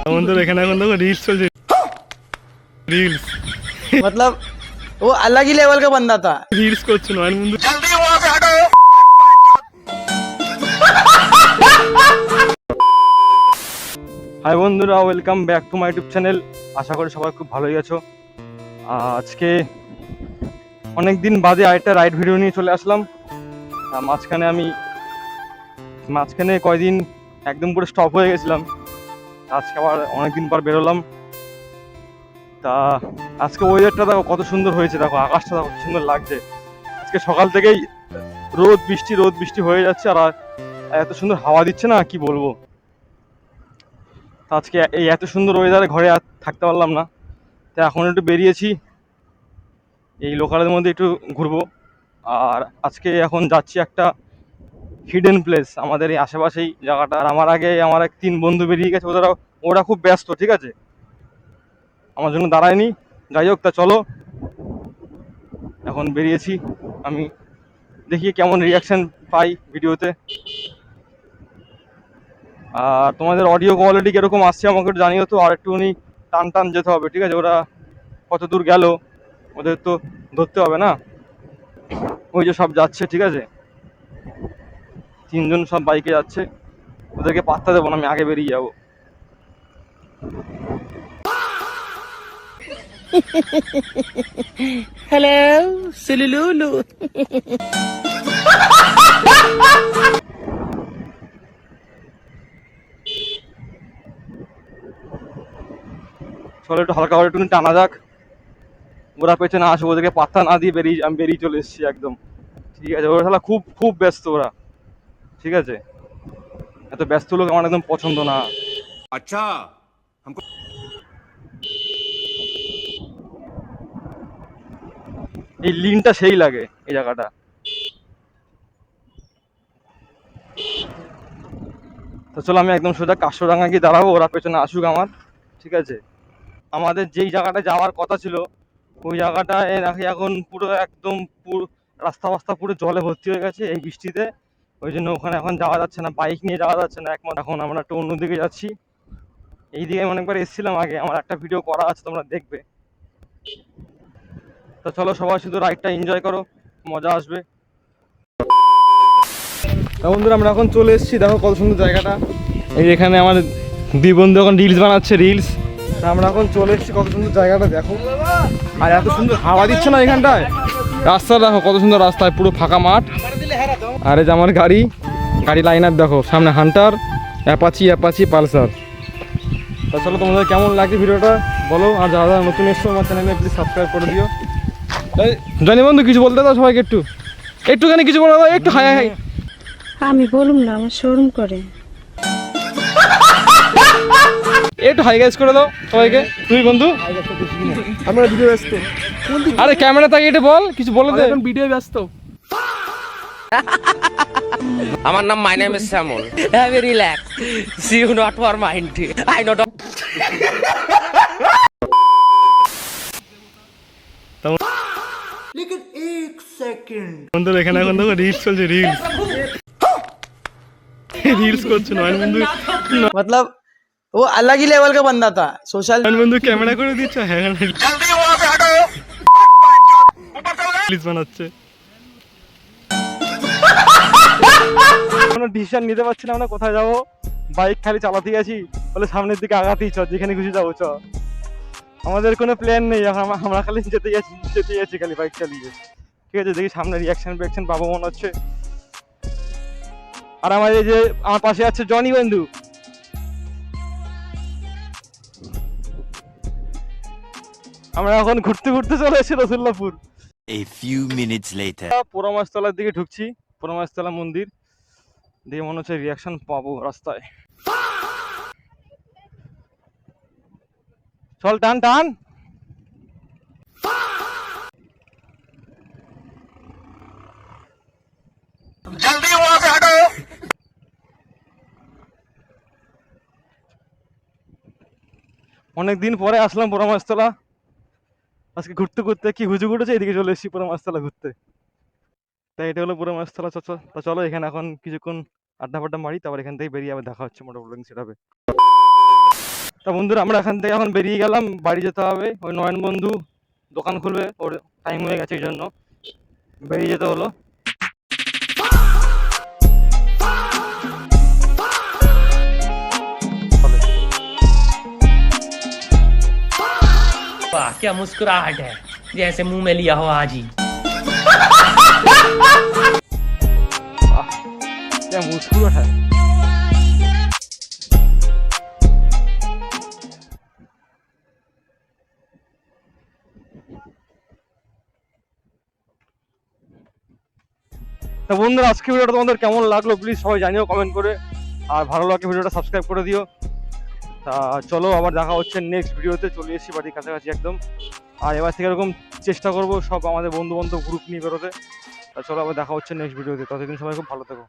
বন্ধুর এখানে এখন দেখো রিলস চলছে, রিলস मतलब वो अलग ही लेवल का बंदा था। রিলস করছে নয়ন বন্ধু। হাই বন্ধুরা, welcome back to my YouTube channel. আশা করি সবাই খুব ভালোই আছো। আজকে অনেকদিন বাদে আরেকটা রাইড ভিডিও নিয়ে চলে আসলাম। মাঝখানে কয়দিন একদম পুরো স্টপ হয়ে গেছিলাম। আজকে আবার অনেকদিন পর বেরোলাম। তা আজকে ওয়েদারটা দেখো কত সুন্দর হয়েছে, দেখো আকাশটা দেখো কত সুন্দর লাগছে। আজকে সকাল থেকেই রোদ বৃষ্টি হয়ে যাচ্ছে, আর এত সুন্দর হাওয়া দিচ্ছে না, কি বলবো। তা আজকে এই এত সুন্দর ওয়েদারে ঘরে আর থাকতে পারলাম না, তা এখন একটু বেরিয়েছি, এই লোকালের মধ্যে একটু ঘুরবো। আর আজকে এখন যাচ্ছি একটা হিডেন প্লেস আমাদের এই আশেপাশেই জায়গাটা। আর আমার আগে আমার এক 3 বন্ধু বেরিয়ে গেছে, ওরা খুব ব্যস্ত, ঠিক আছে, আমার জন্য দাঁড়ায়নি। যাই হোক, তা চলো এখন বেরিয়েছি আমি, দেখি কেমন রিয়াকশন পাই ভিডিওতে। আর তোমাদের অডিও কোয়ালিটি কিরকম আসছে আমাকে একটু জানিও তো। আর একটুখানি টান টান যেতে হবে, ঠিক আছে, ওরা কত দূর গেল ওদের তো ধরতে হবে না। ওই যে সব যাচ্ছে, ঠিক আছে, 3 জন সব বাইকে যাচ্ছে, ওদেরকে পাত্তা দেবো না, আমি আগে বেরিয়ে যাবো। Hello, Sululu. চলো একটু হালকা করে একটু টানা যাক, ওরা পেছনে আসবো, ওদেরকে পাত্তা না দিয়ে আমি বেরিয়ে চলে এসেছি একদম, ঠিক আছে। ওরা শালা খুব খুব ব্যস্ত ওরা, ঠিক আছে, এত ব্যস্ত লোক আমার একদম পছন্দ না। अच्छा हमको এই লিনটা সেই লাগে এই জায়গাটা। তো চলো আমি একদম সোজা কাশোরাঙ্গা গিয়ে দাঁড়াবো, ওরা পেছনে আসুক আমার, ঠিক আছে। আমাদের যেই জায়গাটা যাওয়ার কথা ছিল ওই জায়গাটায় নাকি এখন পুরো একদম পুরো রাস্তা পুরো জলে ভর্তি হয়ে গেছে এই বৃষ্টিতে। ওই জন্য ওখানে এখন যাওয়া যাচ্ছে না, বাইক নিয়ে যাওয়া যাচ্ছে না একমাত্র। এখন আমরা একটু অন্যদিকে যাচ্ছি। এই দিকে আমি অনেকবার এসেছিলাম আগে, আমার একটা ভিডিও করা আছে, তোমরা দেখবে। তো চলো সবাই শুধু রাইডটা এনজয় করো, মজা আসবে। বন্ধুরা আমরা এখন চলে এসেছি, দেখো কত সুন্দর জায়গাটা। এই এখানে আমার 2 বন্ধু এখন রিলস বানাচ্ছে, রিলস। আমরা এখন চলে এসেছি, কত সুন্দর জায়গাটা দেখো, আর এত সুন্দর হাওয়া দিচ্ছে না এখানটায়। রাস্তা দেখো কত সুন্দর, রাস্তায় পুরো ফাঁকা মাঠ। আর এই যে আমার গাড়ি লাইনার দেখো, সামনে হান্টার, অ্যাপাচি পালসার। তা চলো তোমাদের কেমন লাগছে ভিডিওটা বলো, আর যারা নতুন এসছো আমার চ্যানেলে প্লিজ সাবস্ক্রাইব করে দিও। জানি বন্ধু কিছু বলতে দাও সবাইকে, একটুখানি কিছু বলে দাও, একটু হাই হাই। আমি বলুম না, আমার শোরুম করে। একটু হাই গাইস করে দাও সবাইকে। তুই বন্ধু আমরা ভিডিও ব্যস্ত। আরে ক্যামেরা তাকে এটা বল, কিছু বলে দে। এখন ভিডিও ব্যস্ত। আমার নাম my name is Shyamal. Have a relax. See you not for mind. I not. लेकिन एक सेकंड বন্ধু এখানে এখন দেখো রিলস চলছে, রিলস করছে নয়ন বন্ধু। मतलब वो अलग ही लेवल का बंदा था। सोशल নয়ন বন্ধু ক্যামেরা করে দিচ্ছে, হ্যাঁ রিলস বানাচ্ছে। কোনো ডিসিশন নিতে পারছি না আমরা কোথায় যাবো, বাইক খালি চালাতেই আছি, বলে সামনের দিকে আগাতেই চ, যেখানে খুশি যাবো চ। আমাদের কোনো প্ল্যান নেই, আমরা খালি যেতেই আছি খালি বাইক চালিয়ে, ঠিক আছে। দেখি সামনে রিয়াকশন পাবো মনে হচ্ছে। আর আমার এই যে আমার পাশে আছে জনি বন্ধু। আমরা এখন ঘুরতে চলে এসেছি রসুল্লাপুর। A few minutes later পোড়ামাছতলার দিকে ঢুকছি, পোড়ামাছতলা মন্দির দিয়ে মনে হচ্ছে রিয়াকশন পাবো রাস্তায়। চল টান টান। অনেকদিন পরে আসলাম পোড়ামাছতলা, আজকে ঘুরতে কি হুজুগ উঠেছে, এদিকে চলে এসেছি পোড়ামাছতলা ঘুরতে। তাই এটা হলো পোড়ামাছতলা। তা চলো এখানে এখন কিছুক্ষণ আড্ডা ফাড্ডা মারি, তারপর এখান থেকে বেরিয়ে আবার দেখা হচ্ছে মোটর ব্লগিং সেটআপে। তা বন্ধুরা আমরা এখান থেকে এখন বেরিয়ে গেলাম, বাড়ি যেতে হবে। ওই নয়ন বন্ধু দোকান খুলবে, ওর টাইম হয়ে গেছে, এই জন্য বেরিয়ে যেতে হলো। वाह क्या मुस्कुराहट है, जैसे मुंह में लिया हो आज ही। क्या मुस्कुराहट है। তো বন্ধুরা আজকে ভিডিওটা তোমাদের কেমন লাগলো প্লিজ সবাই জানিও কমেন্ট করে, আর ভালো লাগলে ভিডিওটা সাবস্ক্রাইব করে দিও। তা চলো আবার দেখা হচ্ছে নেক্সট ভিডিওতে, চলে এসেছি বাড়ির কাছাকাছি একদম। আর এবার থেকে এরকম চেষ্টা করবো সব আমাদের বন্ধু বান্ধব গ্রুপ নিয়ে বেরোতে। তা চলো আবার দেখা হচ্ছে নেক্সট ভিডিওতে, ততদিন সবাই খুব ভালো থেকো।